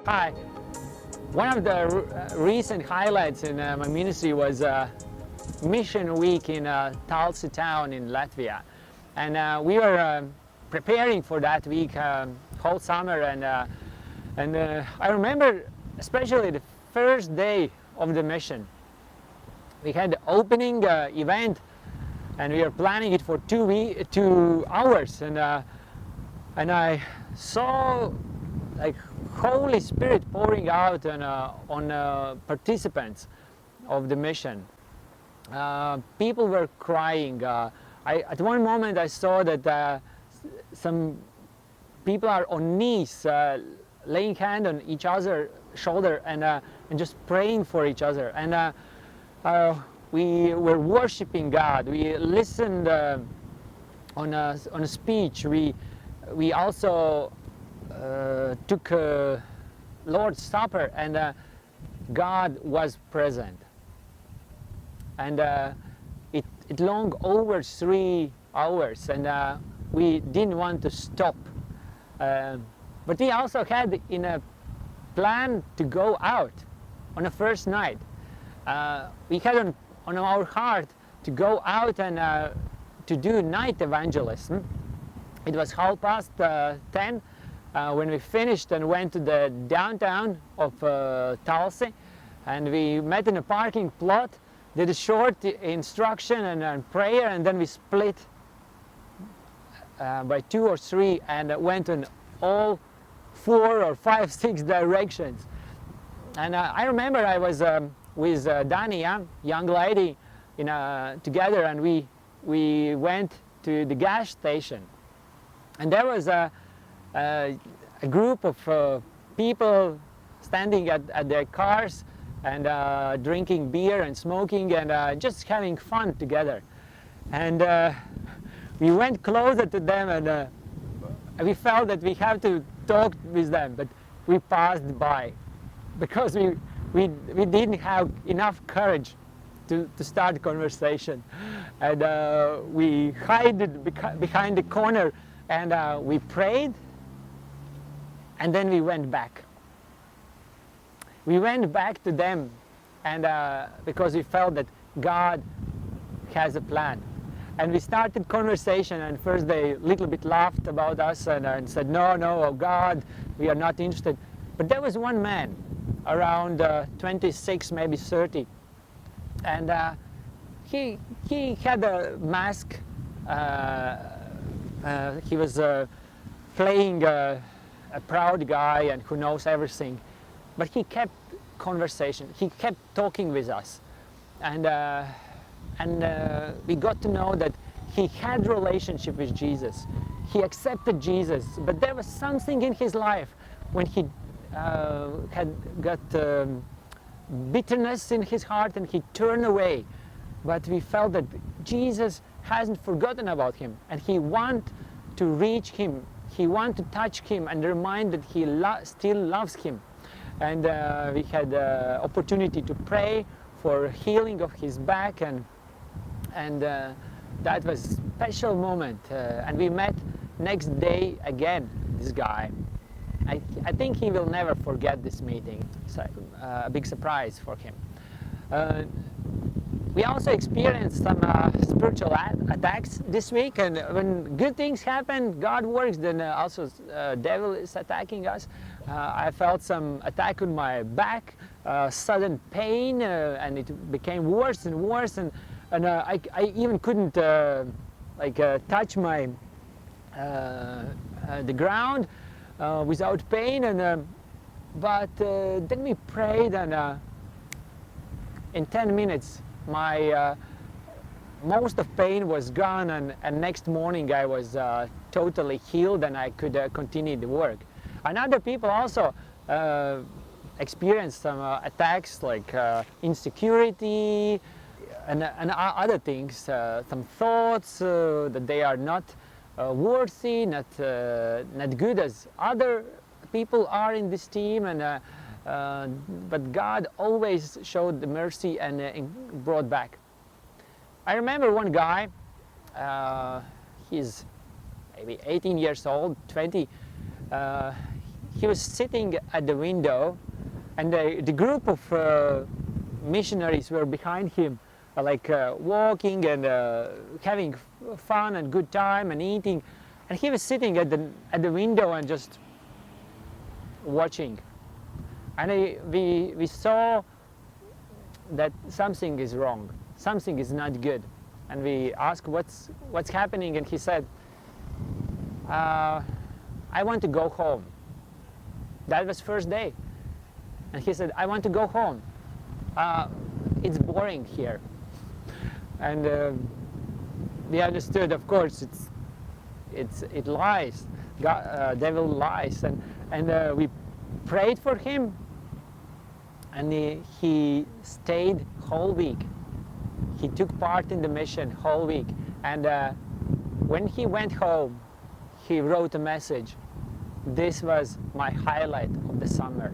Hi. One of the recent highlights in my ministry was Mission Week in Talsi town in Latvia. And we were preparing for that week whole summer. And I remember especially the first day of the mission. We had the opening event, and we were planning it for 2 hours. And I saw like Holy Spirit pouring out on participants of the mission. People were crying. At one moment I saw that some people are on knees, laying hand on each other's shoulder and just praying for each other. And we were worshiping God. We listened on a speech. We also took Lord's Supper, and God was present. And it long over 3 hours, and we didn't want to stop. But we also had in a plan to go out on the first night. We had on our heart to go out and to do night evangelism. It was 10:30 when we finished and went to the downtown of Talsi, and we met in a parking plot, did a short instruction and prayer, and then we split by 2 or 3 and went in all 4 or 5, 6 directions. And I remember I was with Dania, young lady, together, and we went to the gas station. And there was a group of people standing at their cars and drinking beer and smoking and just having fun together. And we went closer to them, and we felt that we have to talk with them, but we passed by because we didn't have enough courage to start a conversation. And we hid behind the corner, and we prayed, and then we went back. We went back to them, and because we felt that God has a plan. And we started conversation, and first they a little bit laughed about us and said, no, oh God, we are not interested. But there was one man, around 26, maybe 30, and he had a mask. He was playing a proud guy and who knows everything, but he kept conversation. He kept talking with us, and we got to know that he had relationship with Jesus. He accepted Jesus, but there was something in his life when he had got bitterness in his heart, and he turned away. But we felt that Jesus hasn't forgotten about him, and he wants to reach him. He wants to touch him and remind that he still loves him. And we had opportunity to pray for healing of his back, and that was a special moment. And we met next day again, this guy. I think he will never forget this meeting. It's a big surprise for him. We also experienced some spiritual attacks this week, and when good things happen, God works, then also devil is attacking us. I felt some attack on my back, sudden pain, and it became worse and worse, and I even couldn't touch my the ground without pain, and but then we prayed, and in 10 minutes my most of pain was gone, and next morning I was totally healed, and I could continue the work. And other people also experienced some attacks like insecurity and other things, some thoughts that they are not worthy, not good as other people are in this team, and but God always showed the mercy and brought back. I remember one guy, he's maybe 18 years old, 20, he was sitting at the window, and the group of missionaries were behind him, walking and having fun and good time and eating, and he was sitting at the window and just watching. And we saw that something is wrong, something is not good, and we asked what's happening, and he said, I want to go home. That was first day, and he said, I want to go home. It's boring here. And we understood, of course, it lies. Devil lies, and we prayed for him, and he stayed whole week. He took part in the mission whole week, and when he went home, he wrote a message. This was my highlight of the summer.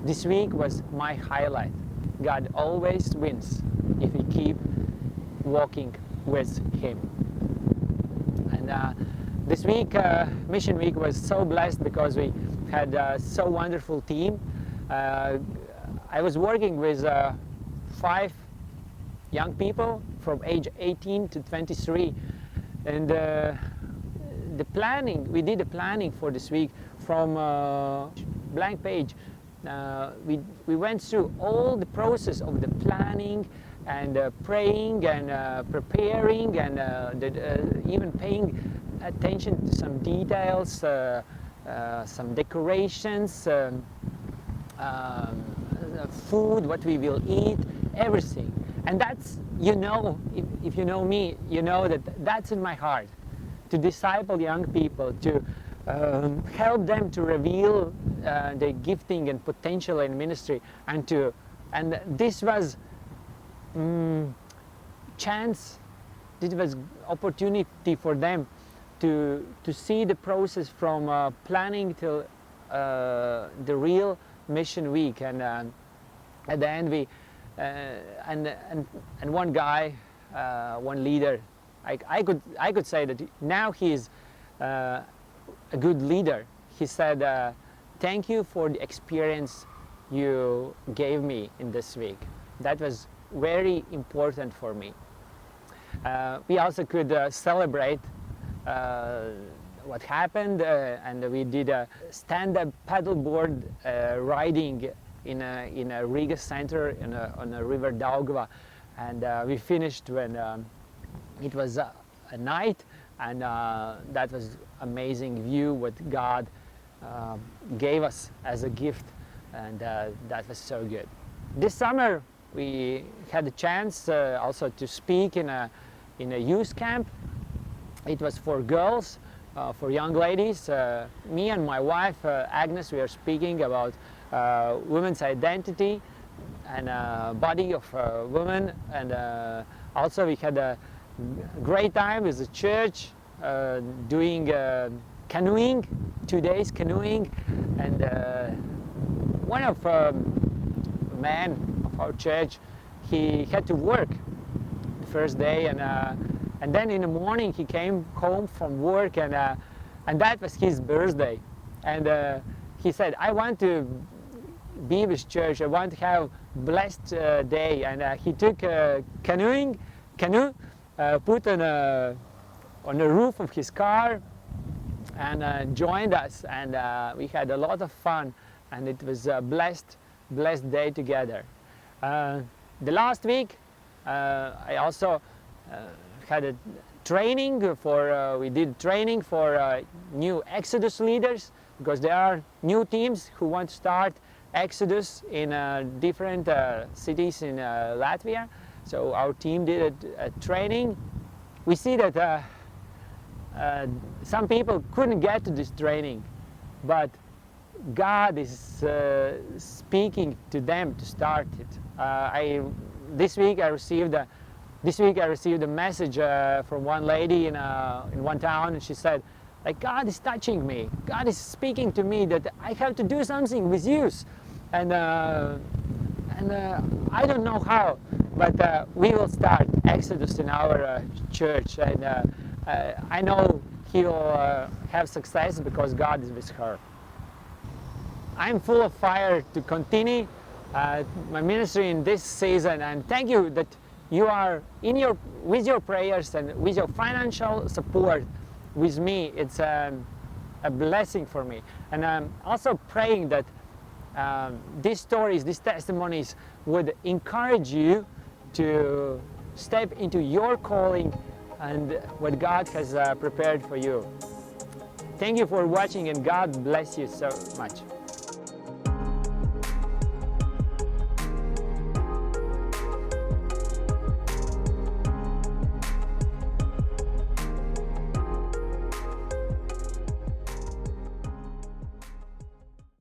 This week was my highlight. God always wins if we keep walking with him. And this week, Mission Week, was so blessed because we had a so wonderful team. I was working with 5 young people from age 18 to 23, and we did the planning for this week from blank page. We went through all the process of the planning and praying and preparing and even paying attention to some details, some decorations, food, what we will eat, everything. And that's, if you know me, you know that that's in my heart, to disciple young people, to help them to reveal their gifting and potential in ministry, and this was chance, this was opportunity for them to see the process from planning till the real mission week. And at the end, we and one guy, one leader, I could say that now he's a good leader. He said, thank you for the experience you gave me in this week. That was very important for me. We also could celebrate what happened, and we did a stand-up paddleboard riding in a Riga center on a river Daugava, and we finished when it was a night, and that was amazing view what God gave us as a gift, and that was so good. This summer we had a chance also to speak in a youth camp. It was for girls, for young ladies. Me and my wife Agnes, we are speaking about women's identity and body of women, and also we had a great time with the church doing canoeing, 2 days canoeing, and one of men of our church, he had to work the first day, and then in the morning he came home from work, and that was his birthday, and he said, I want to be with church, I want to have blessed day, and he took a canoe, put on the roof of his car, and joined us, and we had a lot of fun, and it was a blessed day together. The last week I also had a training for, we did training for new Exodus leaders, because there are new teams who want to start Exodus in different cities in Latvia. So our team did a training. We see that some people couldn't get to this training, but God is speaking to them to start it. This week I received a message from one lady in one town, and she said, like, God is touching me. God is speaking to me that I have to do something with youth, and I don't know how, but we will start Exodus in our church, and I know he will have success because God is with her. I'm full of fire to continue my ministry in this season, and thank you that you are with your prayers and with your financial support with me. It's a blessing for me, and I'm also praying that these stories, these testimonies would encourage you to step into your calling and what God has prepared for you. Thank you for watching, and God bless you so much.